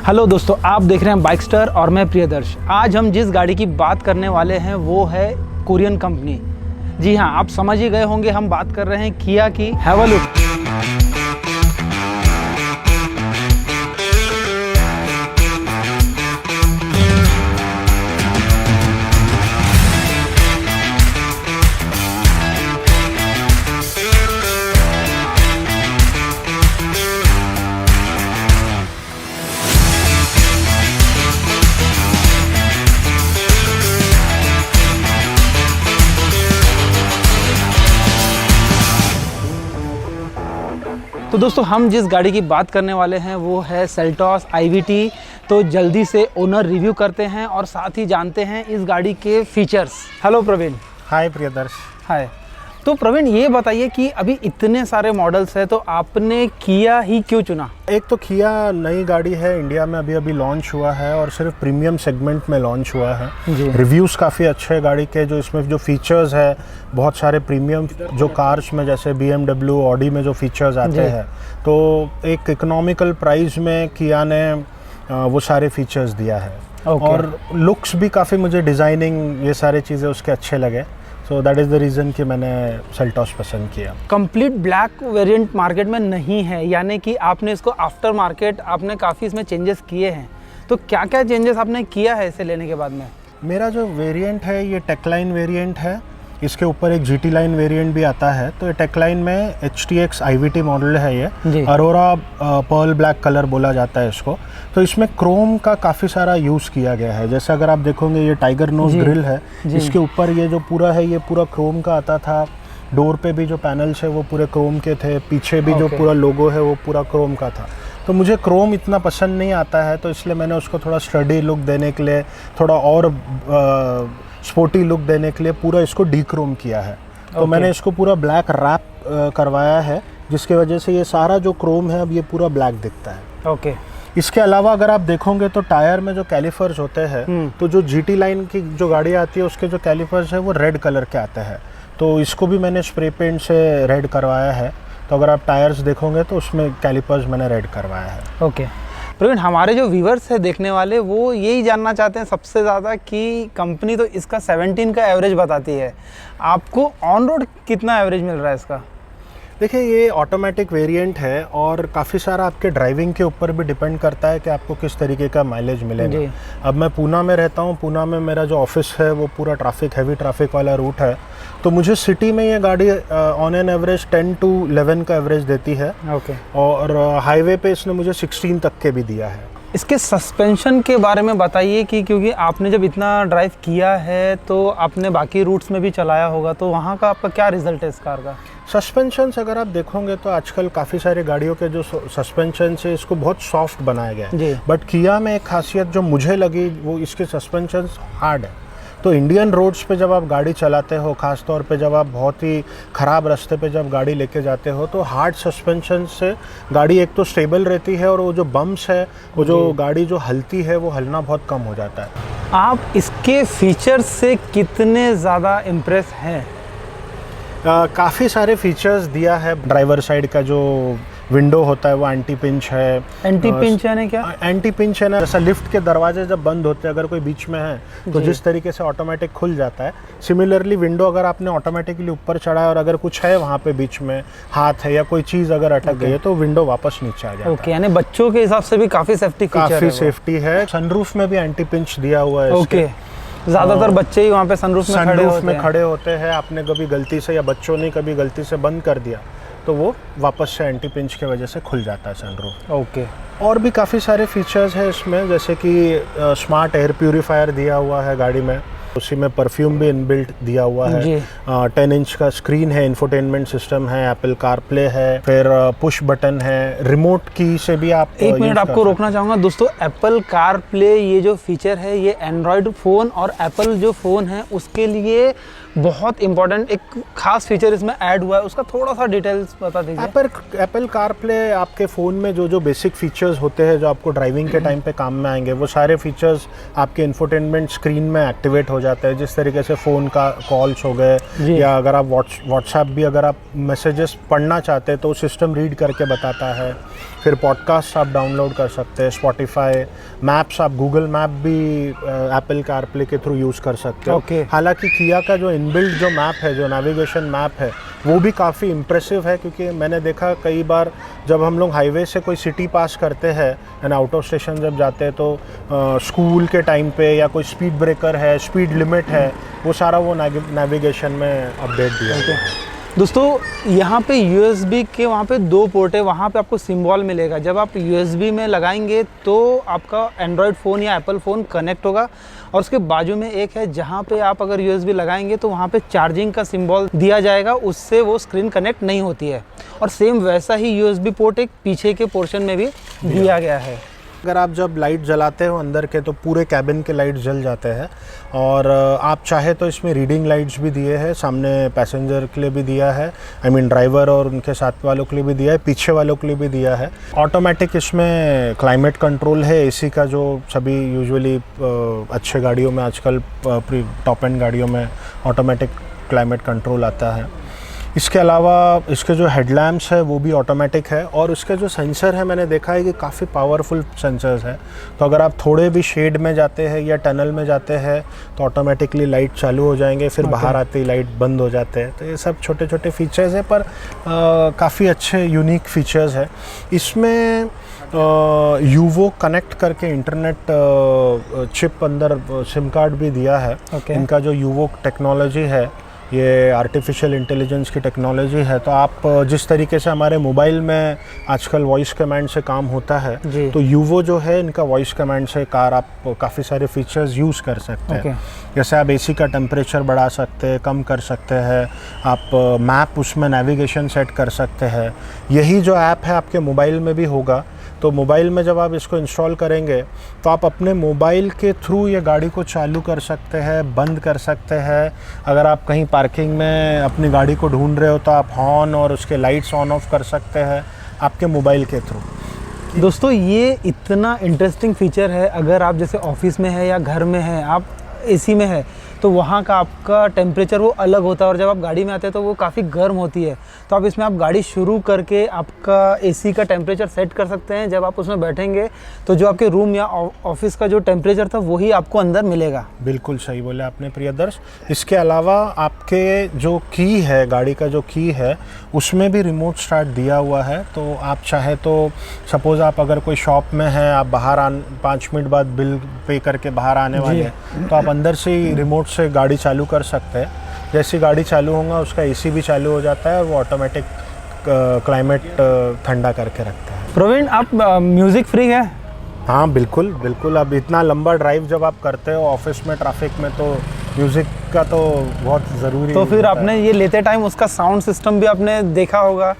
Hello दोस्तों, आप देख रहे हैं बाइकस्टर और मैं प्रियदर्श। आज हम जिस गाड़ी की बात करने वाले हैं वो है कोरियन कंपनी। जी हाँ, आप समझ ही गए होंगे, हम बात कर रहे हैं किया की हैवलुक। तो दोस्तों, हम जिस गाड़ी की बात करने वाले हैं वो है सेल्टॉस IVT। तो जल्दी से ओनर रिव्यू करते हैं और साथ ही जानते हैं इस गाड़ी के फीचर्स। हेलो प्रवीण। हाय प्रियदर्श। हाय। तो प्रवीण, ये बताइए कि अभी इतने सारे मॉडल्स हैं तो आपने किया ही क्यों चुना? एक तो किया नई गाड़ी है, इंडिया में अभी अभी लॉन्च हुआ है और सिर्फ प्रीमियम सेगमेंट में लॉन्च हुआ है। रिव्यूज़ काफ़ी अच्छे हैं गाड़ी के, जो इसमें जो फीचर्स है बहुत सारे प्रीमियम जो कार्स में जैसे BMW, ऑडी में जो फीचर्स आते हैं, तो एक इकोनॉमिकल प्राइस में किया ने वो सारे फीचर्स दिया है। और लुक्स भी काफ़ी, मुझे डिज़ाइनिंग ये सारी चीज़ें उसके अच्छे लगे। So that is the reason कि मैंने सेल्टॉस पसंद किया। कंप्लीट ब्लैक वेरिएंट मार्केट में नहीं है, यानी कि आपने इसको आफ्टर मार्केट आपने काफ़ी इसमें चेंजेस किए हैं। तो क्या क्या चेंजेस आपने किया है इसे लेने के बाद में? मेरा जो वेरिएंट है ये टेकलाइन वेरिएंट है, इसके ऊपर एक GT लाइन वेरिएंट भी आता है। तो ये टेकलाइन में HTX IVT मॉडल है, ये अरोरा पर्ल ब्लैक कलर बोला जाता है इसको। तो इसमें क्रोम का काफ़ी सारा यूज़ किया गया है। जैसे अगर आप देखोगे ये टाइगर नोज ग्रिल है, इसके ऊपर ये जो पूरा है ये पूरा क्रोम का आता था। डोर पे भी जो पैनल्स है वो पूरे क्रोम के थे, पीछे भी जो पूरा लोगो है वो पूरा क्रोम का था। तो मुझे क्रोम इतना पसंद नहीं आता है, तो इसलिए मैंने उसको थोड़ा स्टडी लुक देने के लिए, थोड़ा और स्पोर्टी लुक देने के लिए पूरा इसको डीक्रोम किया है। तो मैंने इसको पूरा ब्लैक रैप करवाया है, जिसकी वजह से ये सारा जो क्रोम है अब ये पूरा ब्लैक दिखता है। इसके अलावा अगर आप देखोगे तो टायर में जो कैलिपर्स होते हैं, तो जो GT लाइन की जो गाड़ी आती है उसके जो कैलिपर्स है वो रेड कलर के आते हैं। तो इसको भी मैंने स्प्रे पेंट से रेड करवाया है। तो अगर आप टायर्स देखोगे तो उसमें कैलिपर्स मैंने रेड करवाया है। प्रवीण, हमारे जो व्यूवर्स है देखने वाले, वो यही जानना चाहते हैं सबसे ज़्यादा कि कंपनी तो इसका 17 का एवरेज बताती है, आपको ऑन रोड कितना एवरेज मिल रहा है इसका? देखिए, ये ऑटोमेटिक वेरिएंट है और काफ़ी सारा आपके ड्राइविंग के ऊपर भी डिपेंड करता है कि आपको किस तरीके का माइलेज मिलेगा। अब मैं पूना में रहता हूँ, पूना में मेरा जो ऑफिस है वो पूरा हैवी ट्रैफिक वाला रूट है। तो मुझे सिटी में ये गाड़ी ऑन एन एवरेज 10 to 11 का एवरेज देती है। और हाईवे पे इसने मुझे 16 तक के भी दिया है। इसके सस्पेंशन के बारे में बताइए कि क्योंकि आपने जब इतना ड्राइव किया है तो आपने बाकी रूट्स में भी चलाया होगा, तो वहाँ का आपका क्या रिजल्ट है इस कार का? सस्पेंशंस अगर आप देखोगे तो आजकल काफ़ी सारे गाड़ियों के जो सस्पेंशन है इसको बहुत सॉफ्ट बनाया गया है। बट किया में एक खासियत जो मुझे लगी वो इसके सस्पेंशंस हार्ड है। तो इंडियन रोड्स पे जब आप गाड़ी चलाते हो, ख़ास तौर पे जब आप बहुत ही ख़राब रास्ते पे जब गाड़ी लेके जाते हो, तो हार्ड सस्पेंशन से गाड़ी एक तो स्टेबल रहती है और वो जो बम्प्स है, वो जो गाड़ी जो हलती है वो हलना बहुत कम हो जाता है। आप इसके फीचर्स से कितने ज़्यादा इम्प्रेस हैं? काफ़ी सारे फीचर्स दिया है। ड्राइवर साइड का जो विंडो होता है वो एंटी पिंच है। एंटी पिंच यानी क्या? एंटी पिंच है ना, जैसा लिफ्ट के दरवाजे जब बंद होते हैं अगर कोई बीच में है तो जिस तरीके से ऑटोमेटिक खुल जाता है, सिमिलरली विंडो अगर आपने ऑटोमेटिकली ऊपर चढ़ाया और अगर कुछ है वहाँ पे बीच में हाथ है या कोई चीज़ अगर अटक गई है तो विंडो वापस नीचे आ जाता है। यानी बच्चों के हिसाब से भी काफ़ी सेफ्टी सेफ्टी है। सनरूफ में भी एंटी पिंच दिया हुआ है। ज़्यादातर बच्चे ही वहाँ पे सनरूफ में खड़े होते हैं। आपने कभी गलती से या बच्चों ने कभी गलती से बंद कर दिया तो वो वापस से एंटी पिंच की वजह से खुल जाता है सनरूफ। और भी काफ़ी सारे फीचर्स हैं इसमें, जैसे कि स्मार्ट एयर प्यूरीफायर दिया हुआ है गाड़ी में, उसी में परफ्यूम भी इनबिल्ट दिया हुआ है। 10 इंच का स्क्रीन है, इंफोटेनमेंट सिस्टम है, एप्पल कारप्ले है, फिर पुश बटन है, रिमोट की से भी आप। एक मिनट आपको रोकना चाहूँगा दोस्तों, एप्पल कारप्ले ये जो फीचर है ये एंड्रॉयड फ़ोन और एप्पल जो फ़ोन है उसके लिए बहुत इंपॉर्टेंट एक खास फीचर इसमें ऐड हुआ है, उसका थोड़ा सा डिटेल्स बता दीजिए। एप्पल कारप्ले आपके फ़ोन में जो बेसिक फीचर्स होते हैं जो आपको ड्राइविंग के टाइम पे काम में आएंगे, वो सारे फीचर्स आपके इंफोटेनमेंट स्क्रीन में एक्टिवेट हो जाते हैं। जिस तरीके से फ़ोन का कॉल्स हो गए, या अगर आप व्हाट्सएप भी अगर आप मैसेजेस पढ़ना चाहते हैं तो सिस्टम रीड करके बताता है। फिर पॉडकास्ट आप डाउनलोड कर सकते हैं, स्पॉटिफाई, मैप्स आप गूगल मैप भी एप्पल कारप्ले के थ्रू यूज़ कर सकते हो। हालांकि किया का जो इनबिल्ट जो मैप है, जो नेविगेशन मैप है, वो भी काफ़ी इम्प्रेसिव है, क्योंकि मैंने देखा कई बार जब हम लोग हाईवे से कोई सिटी पास करते हैं एंड आउट ऑफ स्टेशन जब जाते हैं तो स्कूल के टाइम पे या कोई स्पीड ब्रेकर है, स्पीड लिमिट है, वो सारा वो नेविगेशन में अपडेट दिया है। दोस्तों यहाँ पे USB के वहाँ पे 2 पोर्ट है, वहाँ पे आपको सिंबल मिलेगा। जब आप USB में लगाएंगे तो आपका एंड्रॉयड फ़ोन या एप्पल फ़ोन कनेक्ट होगा, और उसके बाजू में एक है जहाँ पे आप अगर USB लगाएंगे तो वहाँ पे चार्जिंग का सिंबल दिया जाएगा, उससे वो स्क्रीन कनेक्ट नहीं होती है। और सेम वैसा ही USB पोर्ट एक पीछे के पोर्शन में भी दिया गया है। अगर आप जब लाइट जलाते हो अंदर के तो पूरे कैबिन के लाइट जल जाते हैं, और आप चाहे तो इसमें रीडिंग लाइट्स भी दिए हैं, सामने पैसेंजर के लिए भी दिया है, ड्राइवर और उनके साथ वालों के लिए भी दिया है, पीछे वालों के लिए भी दिया है। ऑटोमेटिक इसमें क्लाइमेट कंट्रोल है, एसी का जो सभी यूजुअली अच्छे गाड़ियों में आजकल टॉप एंड गाड़ियों में ऑटोमेटिक क्लाइमेट कंट्रोल आता है। इसके अलावा इसके जो हेडलैम्प्स है वो भी ऑटोमेटिक है, और उसके जो सेंसर है मैंने देखा है कि काफ़ी पावरफुल सेंसर्स है। तो अगर आप थोड़े भी शेड में जाते हैं या टनल में जाते हैं तो ऑटोमेटिकली लाइट चालू हो जाएंगे, फिर बाहर आते ही लाइट बंद हो जाते हैं। तो ये सब छोटे छोटे फीचर्स है, पर काफ़ी अच्छे यूनिक फीचर्स है। इसमें यूवो कनेक्ट करके इंटरनेट चिप अंदर सिम कार्ड भी दिया है। इनका जो यूवो टेक्नोलॉजी है ये आर्टिफिशियल इंटेलिजेंस की टेक्नोलॉजी है। तो आप जिस तरीके से हमारे मोबाइल में आजकल वॉइस कमांड से काम होता है, तो यूवो जो है इनका वॉइस कमांड से कार आप काफ़ी सारे फीचर्स यूज़ कर सकते हैं। जैसे आप एसी का टेम्परेचर बढ़ा सकते हैं, कम कर सकते हैं, आप मैप उसमें नेविगेशन सेट कर सकते हैं। यही जो ऐप है आपके मोबाइल में भी होगा। तो मोबाइल में जब आप इसको इंस्टॉल करेंगे तो आप अपने मोबाइल के थ्रू ये गाड़ी को चालू कर सकते हैं, बंद कर सकते हैं। अगर आप कहीं पार्किंग में अपनी गाड़ी को ढूंढ रहे हो तो आप हॉर्न और उसके लाइट्स ऑन ऑफ कर सकते हैं आपके मोबाइल के थ्रू। दोस्तों ये इतना इंटरेस्टिंग फीचर है, अगर आप जैसे ऑफिस में है या घर में है, आप एसी में है तो वहाँ का आपका टेम्परेचर वो अलग होता है, और जब आप गाड़ी में आते हैं तो वो काफ़ी गर्म होती है। तो आप इसमें आप गाड़ी शुरू करके आपका एसी का टेम्परेचर सेट कर सकते हैं। जब आप उसमें बैठेंगे तो जो आपके रूम या ऑफिस का जो टेम्परेचर था वही आपको अंदर मिलेगा। बिल्कुल सही बोले आपने प्रियदर्श। इसके अलावा आपके जो की है, गाड़ी का जो की है, उसमें भी रिमोट स्टार्ट दिया हुआ है। तो आप चाहे तो सपोज़ आप अगर कोई शॉप में हैं, आप बाहर 5 मिनट बाद बिल पे करके बाहर आने वाले हैं, तो आप अंदर से ही रिमोट से गाड़ी चालू कर सकते हैं। जैसी गाड़ी चालू होगा उसका एसी भी चालू हो जाता है, वो ऑटोमेटिक क्लाइमेट ठंडा करके रखता है। प्रवीण, आप म्यूज़िक फ्री है? हाँ बिल्कुल बिल्कुल। अब इतना लंबा ड्राइव जब आप करते हो ऑफिस में ट्रैफिक में, तो म्यूज़िक का तो बहुत ज़रूरी। तो फिर आपने ये लेते टाइम उसका साउंड सिस्टम भी आपने देखा होगा?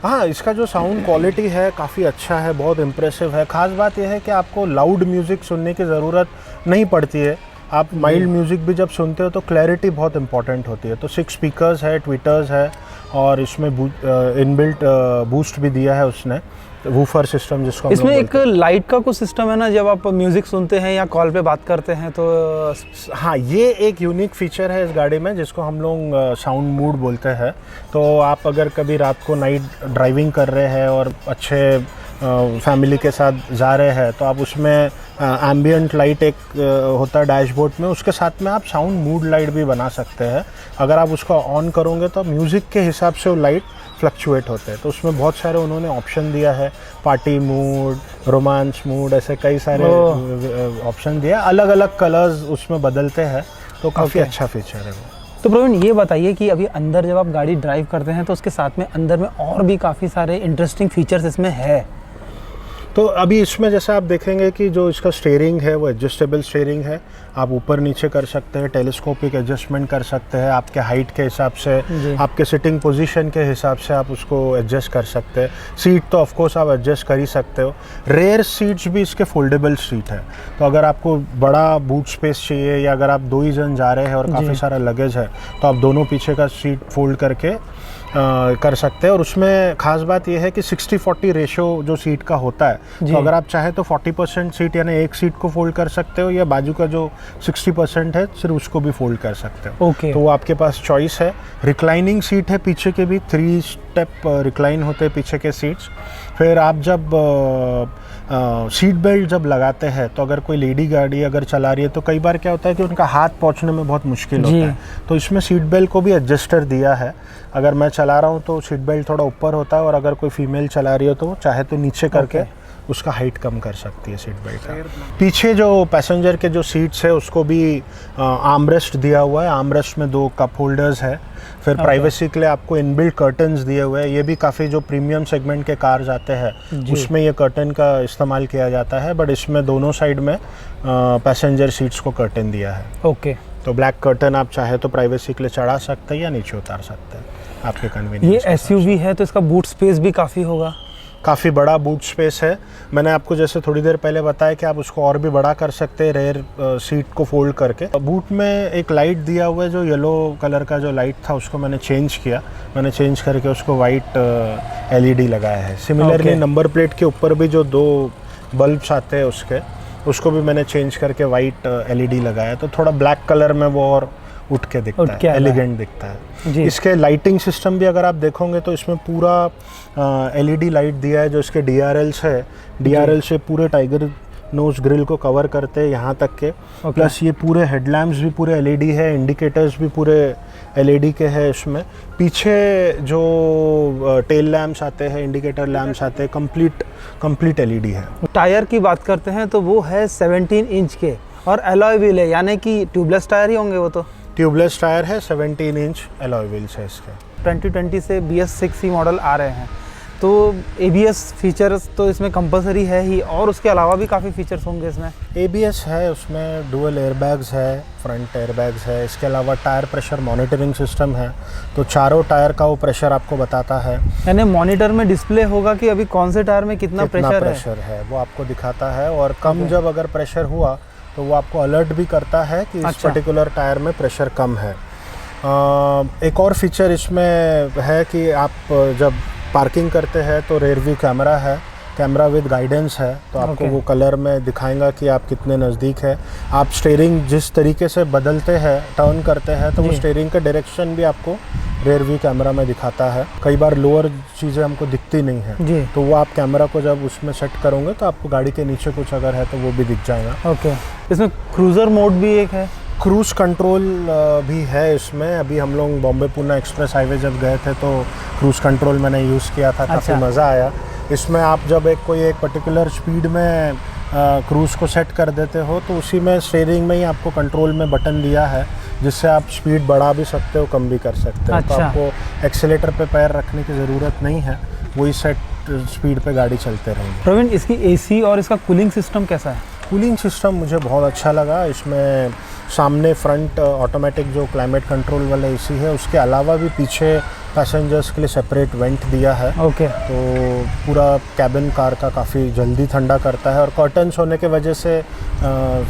हाँ, इसका जो साउंड क्वालिटी है काफ़ी अच्छा है, बहुत इम्प्रेसिव है। ख़ास बात यह है कि आपको लाउड म्यूज़िक सुनने की ज़रूरत नहीं पड़ती है। आप माइल्ड म्यूज़िक भी जब सुनते हो तो क्लैरिटी बहुत इंपॉर्टेंट होती है। तो 6 स्पीकर्स है, ट्विटर्स है, और इसमें इनबिल्ट बूस्ट भी दिया है उसने, वूफर सिस्टम जिसको हम इसमें एक लाइट का कुछ सिस्टम है ना, जब आप म्यूज़िक सुनते हैं या कॉल पे बात करते हैं तो। हाँ, ये एक यूनिक फीचर है इस गाड़ी में जिसको हम लोग साउंड मूड बोलते हैं। तो आप अगर कभी रात को नाइट ड्राइविंग कर रहे हैं और अच्छे फैमिली के साथ जा रहे हैं, तो आप उसमें एम्बियंट लाइट एक होता है डैशबोर्ड में, उसके साथ में आप साउंड मूड लाइट भी बना सकते हैं। अगर आप उसको ऑन करोगे तो म्यूज़िक के हिसाब से वो लाइट फ्लक्चुएट होते हैं। तो उसमें बहुत सारे उन्होंने ऑप्शन दिया है, पार्टी मूड, रोमांस मूड, ऐसे कई सारे ऑप्शन दिया। अलग अलग कलर्स उसमें बदलते हैं, तो काफ़ी अच्छा फीचर है वो। तो प्रवीण ये बताइए कि अभी अंदर जब आप गाड़ी ड्राइव करते हैं तो उसके साथ में अंदर में और भी काफ़ी सारे इंटरेस्टिंग फीचर्स इसमें है। तो अभी इसमें जैसा आप देखेंगे कि जो इसका स्टीयरिंग है वो एडजस्टेबल स्टीयरिंग है, आप ऊपर नीचे कर सकते हैं, टेलीस्कोपिक एडजस्टमेंट कर सकते हैं, आपके हाइट के हिसाब से, आपके सिटिंग पोजीशन के हिसाब से आप उसको एडजस्ट कर सकते हैं। सीट तो ऑफ कोर्स आप एडजस्ट कर ही सकते हो। रेयर सीट्स भी इसके फोल्डेबल सीट है, तो अगर आपको बड़ा बूट स्पेस चाहिए या अगर आप 2 ही जन जा रहे हैं और काफ़ी सारा लगेज है तो आप दोनों पीछे का सीट फोल्ड करके कर सकते हैं। और उसमें ख़ास बात यह है कि 60-40 रेशो जो सीट का होता है, तो अगर आप चाहे तो 40% सीट यानी एक सीट को फोल्ड कर सकते हो, या बाजू का जो 60% है सिर्फ उसको भी फोल्ड कर सकते हो। तो वो आपके पास चॉइस है। रिक्लाइनिंग सीट है पीछे के भी, 3 स्टेप रिक्लाइन होते हैं पीछे के सीट्स। फिर आप जब सीट बेल्ट जब लगाते हैं तो अगर कोई लेडी गाड़ी अगर चला रही है तो कई बार क्या होता है कि उनका हाथ पहुंचने में बहुत मुश्किल होता है, तो इसमें सीट बेल्ट को भी एडजस्टर दिया है। अगर मैं चला रहा हूँ तो सीट बेल्ट थोड़ा ऊपर होता है, और अगर कोई फीमेल चला रही हो तो चाहे तो नीचे करके उसका हाइट कम कर सकती है सीट बेल्ट का। पीछे जो पैसेंजर के जो सीट्स है उसको भी आर्मरेस्ट दिया हुआ है। आर्मरेस्ट में 2 कप होल्डर्स है। फिर प्राइवेसी के लिए आपको इनबिल्ट कर्टन्स दिए हुए हैं। ये भी काफ़ी जो प्रीमियम सेगमेंट के कार्स आते हैं उसमें ये कर्टन का इस्तेमाल किया जाता है, बट इसमें दोनों साइड में पैसेंजर सीट्स को कर्टन दिया है। तो ब्लैक कर्टन आप चाहे तो प्राइवेसी के लिए चढ़ा सकते हैं या नीचे उतार सकते हैं, आपके कन्वीनियंस। ये एसयूवी है तो इसका बूट स्पेस भी काफ़ी होगा, काफ़ी बड़ा बूट स्पेस है। मैंने आपको जैसे थोड़ी देर पहले बताया कि आप उसको और भी बड़ा कर सकते हैं रेयर सीट को फोल्ड करके। बूट में एक लाइट दिया हुआ है, जो येलो कलर का जो लाइट था उसको मैंने चेंज किया। मैंने चेंज करके उसको वाइट एलईडी लगाया है। सिमिलरली नंबर प्लेट के ऊपर भी जो 2 बल्ब्स आते हैं उसको भी मैंने चेंज करके वाइट एलईडी लगाया, तो थोड़ा ब्लैक कलर में वो और उठ के दिखता है, एलिगेंट दिखता है। इसके लाइटिंग सिस्टम भी अगर आप देखोगे तो इसमें पूरा एलईडी लाइट दिया है। जो इसके डीआरएल्स है, डीआरएल से पूरे टाइगर नोज ग्रिल को कवर करते हैं यहाँ तक के। प्लस ये पूरे हेडलैम्प्स भी पूरे एलईडी है, इंडिकेटर्स भी पूरे एलईडी के हैं इसमें। पीछे जो टेल लैम्प्स आते हैं, इंडिकेटर लैम्प्स आते हैं, कंप्लीट एलईडी है। टायर की बात करते हैं तो वो है 17 इंच के और एलॉय व्हील है, यानी कि ट्यूबलेस टायर ही होंगे वो तो। ट्यूबलेस टायर है, 17 इंच एलॉय व्हील्स है इसके। 2020 से BS6 मॉडल आ रहे हैं, तो ABS फीचर्स तो इसमें कंपलसरी है ही, और उसके अलावा भी काफ़ी फीचर्स होंगे इसमें। ABS है, उसमें डुअल एयरबैग्स है, फ्रंट एयरबैग्स है। इसके अलावा टायर प्रेशर मॉनिटरिंग सिस्टम है, तो चारों टायर का वो प्रेशर आपको बताता है। यानी मॉनिटर में डिस्प्ले होगा कि अभी कौन से टायर में कितना प्रेशर है वो आपको दिखाता है। और कम जब अगर प्रेशर हुआ तो वो आपको अलर्ट भी करता है कि इस पर्टिकुलर टायर में प्रेशर कम है। एक और फीचर इसमें है कि आप जब पार्किंग करते हैं तो रेयर व्यू कैमरा है, कैमरा विद गाइडेंस है, तो आपको वो कलर में दिखाएगा कि आप कितने नज़दीक है। आप स्टीयरिंग जिस तरीके से बदलते हैं, टर्न करते हैं, तो वो स्टीयरिंग का डायरेक्शन भी आपको रेयर व्यू कैमरा में दिखाता है। कई बार लोअर चीज़ें हमको दिखती नहीं है, तो वो आप कैमरा को जब उसमें सेट करोगे तो आपको गाड़ी के नीचे कुछ अगर है तो वो भी दिख जाएगा। इसमें क्रूज़र मोड भी एक है, क्रूज़ कंट्रोल भी है इसमें। अभी हम लोग बॉम्बे पुणे एक्सप्रेस हाईवे जब गए थे तो क्रूज़ कंट्रोल मैंने यूज़ किया था, काफ़ी मज़ा आया। इसमें आप जब एक पर्टिकुलर स्पीड में क्रूज़ को सेट कर देते हो तो उसी में स्टीयरिंग में ही आपको कंट्रोल में बटन दिया है, जिससे आप स्पीड बढ़ा भी सकते हो, कम भी कर सकते हो। तो आपको एक्सीलेटर पे पैर रखने की ज़रूरत नहीं है, वही सेट स्पीड पे गाड़ी चलते रहेगी। प्रवीण, इसकी AC और इसका कूलिंग सिस्टम कैसा है? कूलिंग सिस्टम मुझे बहुत अच्छा लगा। इसमें सामने फ्रंट ऑटोमेटिक जो क्लाइमेट कंट्रोल वाला AC है, उसके अलावा भी पीछे पैसेंजर्स के लिए सेपरेट वेंट दिया है। तो पूरा कैबिन कार का काफ़ी जल्दी ठंडा करता है, और कर्टन्स होने के वजह से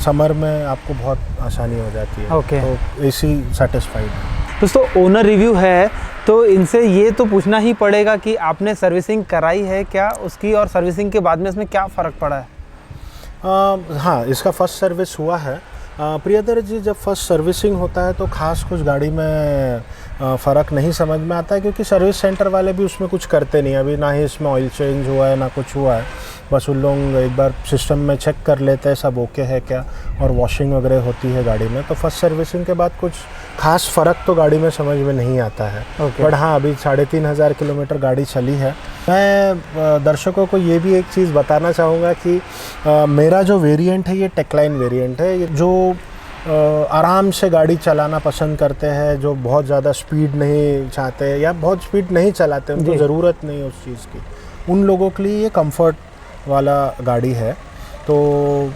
समर में आपको बहुत आसानी हो जाती है। तो AC सेटिस्फाइड है। दोस्तों, ओनर रिव्यू है तो इनसे ये तो पूछना ही पड़ेगा कि आपने सर्विसिंग कराई है क्या उसकी, और सर्विसिंग के बाद में इसमें क्या फ़र्क पड़ा है? हाँ, इसका फर्स्ट सर्विस हुआ है। प्रियदर जी, जब फर्स्ट सर्विसिंग होता है तो ख़ास कुछ गाड़ी में फ़र्क नहीं समझ में आता है, क्योंकि सर्विस सेंटर वाले भी उसमें कुछ करते नहीं। अभी ना ही इसमें ऑयल चेंज हुआ है ना कुछ हुआ है, बस उन लोग एक बार सिस्टम में चेक कर लेते हैं सब ओके है क्या, और वॉशिंग वगैरह होती है गाड़ी में। तो फर्स्ट सर्विसिंग के बाद कुछ खास फ़र्क तो गाड़ी में समझ में नहीं आता है। बट हाँ, अभी 3500 किलोमीटर गाड़ी चली है। मैं दर्शकों को ये भी एक चीज़ बताना चाहूँगा कि मेरा जो वेरिएंट है ये टेकलाइन वेरिएंट है। ये जो आराम से गाड़ी चलाना पसंद करते हैं, जो बहुत ज़्यादा स्पीड नहीं चाहते या बहुत स्पीड नहीं चलाते, उनको ज़रूरत नहीं है उस चीज़ की, उन लोगों के लिए ये कंफर्ट वाला गाड़ी है। तो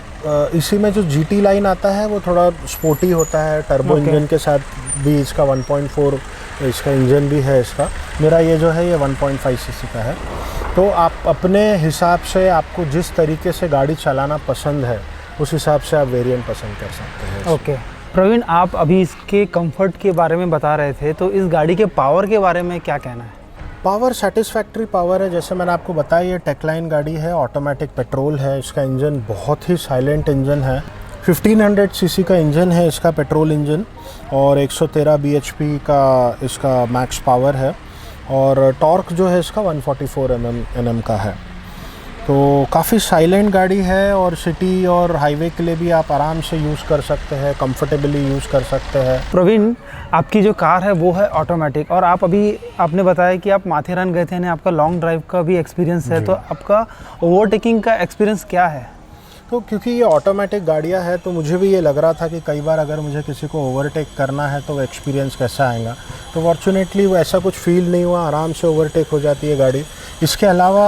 इसी में जो GT लाइन आता है वो थोड़ा स्पोर्टी होता है, टर्बो इंजन के साथ भी इसका 1.4 इसका इंजन भी है इसका। मेरा ये जो है ये 1.5 सीसी का है। तो आप अपने हिसाब से आपको जिस तरीके से गाड़ी चलाना पसंद है उस हिसाब से आप वेरिएंट पसंद कर सकते हैं। ओके प्रवीण, आप अभी इसके कंफर्ट के बारे में बता रहे थे, तो इस गाड़ी के पावर के बारे में क्या कहना है? पावर सेटिस्फैक्ट्री पावर है। जैसे मैंने आपको बताया ये टेकलाइन गाड़ी है, ऑटोमेटिक पेट्रोल है। इसका इंजन बहुत ही साइलेंट इंजन है। 1500 सीसी का इंजन है इसका, पेट्रोल इंजन, और 113 bhp का इसका मैक्स पावर है। और टॉर्क जो है इसका 144 Nm का है। तो काफ़ी साइलेंट गाड़ी है और सिटी और हाईवे के लिए भी आप आराम से यूज़ कर सकते हैं, कंफर्टेबली यूज़ कर सकते हैं। प्रवीण, आपकी जो कार है वो है ऑटोमेटिक, और आपने बताया कि आप माथेरान गए थे, यानी आपका लॉन्ग ड्राइव का भी एक्सपीरियंस है, तो आपका ओवरटेकिंग का एक्सपीरियंस क्या है? तो क्योंकि ये ऑटोमेटिक गाड़ियाँ है तो मुझे भी ये लग रहा था कि कई बार अगर मुझे किसी को ओवरटेक करना है तो वो एक्सपीरियंस कैसा आएगा। तो फॉर्चुनेटली वो ऐसा कुछ फील नहीं हुआ, आराम से ओवरटेक हो जाती है गाड़ी। इसके अलावा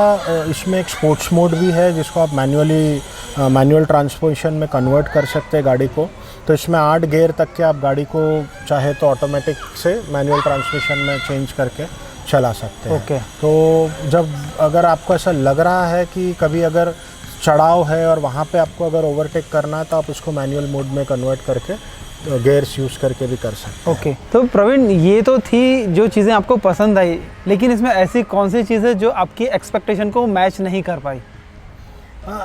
इसमें एक स्पोर्ट्स मोड भी है जिसको आप मैनुअल ट्रांसमिशन में कन्वर्ट कर सकते हैं गाड़ी को। तो इसमें 8 गियर तक के आप गाड़ी को चाहे तो ऑटोमेटिक से मैनुअल ट्रांसमिशन में चेंज करके चला सकते हैं। ओके। तो जब अगर आपको ऐसा लग रहा है कि कभी अगर चढ़ाव है और वहाँ पे आपको अगर ओवरटेक करना है तो आप उसको मैनुअल मोड में कन्वर्ट करके गियर्स यूज़ करके भी कर सकते हैं। ओके। तो प्रवीण, ये तो थी जो चीज़ें आपको पसंद आई, लेकिन इसमें ऐसी कौन सी चीज़ है जो आपकी एक्सपेक्टेशन को मैच नहीं कर पाई?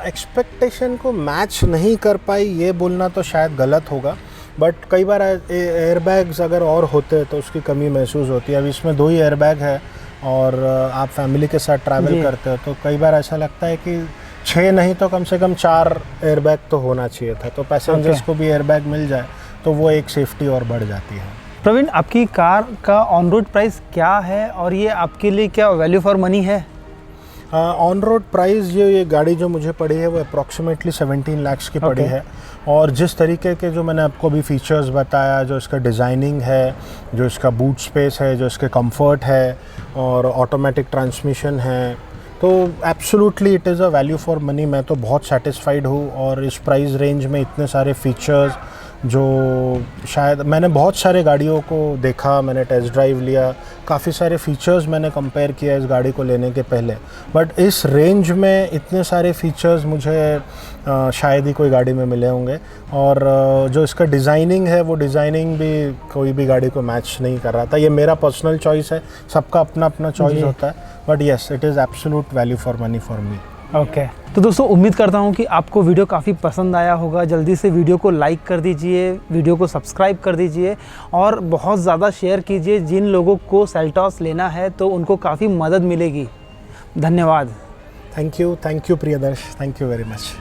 एक्सपेक्टेशन को मैच नहीं कर पाई ये बोलना तो शायद गलत होगा, बट कई बार एयरबैग्स अगर और होते तो उसकी कमी महसूस होती है। अब इसमें 2 ही एयरबैग है और आप फैमिली के साथ ट्रैवल करते हो तो कई बार ऐसा लगता है कि 6 नहीं तो कम से कम 4 एयरबैग तो होना चाहिए था। तो पैसेंजर्स को भी एयरबैग मिल जाए तो वो एक सेफ्टी और बढ़ जाती है। प्रवीण, आपकी कार का ऑन रोड प्राइस क्या है और ये आपके लिए क्या वैल्यू फॉर मनी है? ऑन रोड प्राइस ये गाड़ी जो मुझे पड़ी है वो अप्रॉक्सीमेटली 17 लाख की पड़ी है। और जिस तरीके के जो मैंने आपको अभी फीचर्स बताया, जो इसका डिज़ाइनिंग है, जो इसका बूट स्पेस है, जो इसके कंफर्ट है और ऑटोमेटिक ट्रांसमिशन है, तो absolutely it is a value for money. मैं तो बहुत सेटिस्फाइड हूँ। और इस प्राइस रेंज में इतने सारे फीचर्स जो शायद मैंने बहुत सारे गाड़ियों को देखा, मैंने टेस्ट ड्राइव लिया, काफ़ी सारे फीचर्स मैंने कंपेयर किया इस गाड़ी को लेने के पहले, बट इस रेंज में इतने सारे फीचर्स मुझे शायद ही कोई गाड़ी में मिले होंगे। और जो इसका डिज़ाइनिंग है वो डिज़ाइनिंग भी कोई भी गाड़ी को मैच नहीं कर रहा था। ये मेरा पर्सनल चॉइस है, सबका अपना अपना चॉइस होता है, but yes it is absolute value for money for me. Okay. तो दोस्तों, उम्मीद करता हूँ कि आपको वीडियो काफ़ी पसंद आया होगा। जल्दी से वीडियो को लाइक कर दीजिए, वीडियो को सब्सक्राइब कर दीजिए और बहुत ज़्यादा शेयर कीजिए। जिन लोगों को सेल्टॉस लेना है तो उनको काफ़ी मदद मिलेगी। धन्यवाद। Thank you Priyadarsh, thank you very much.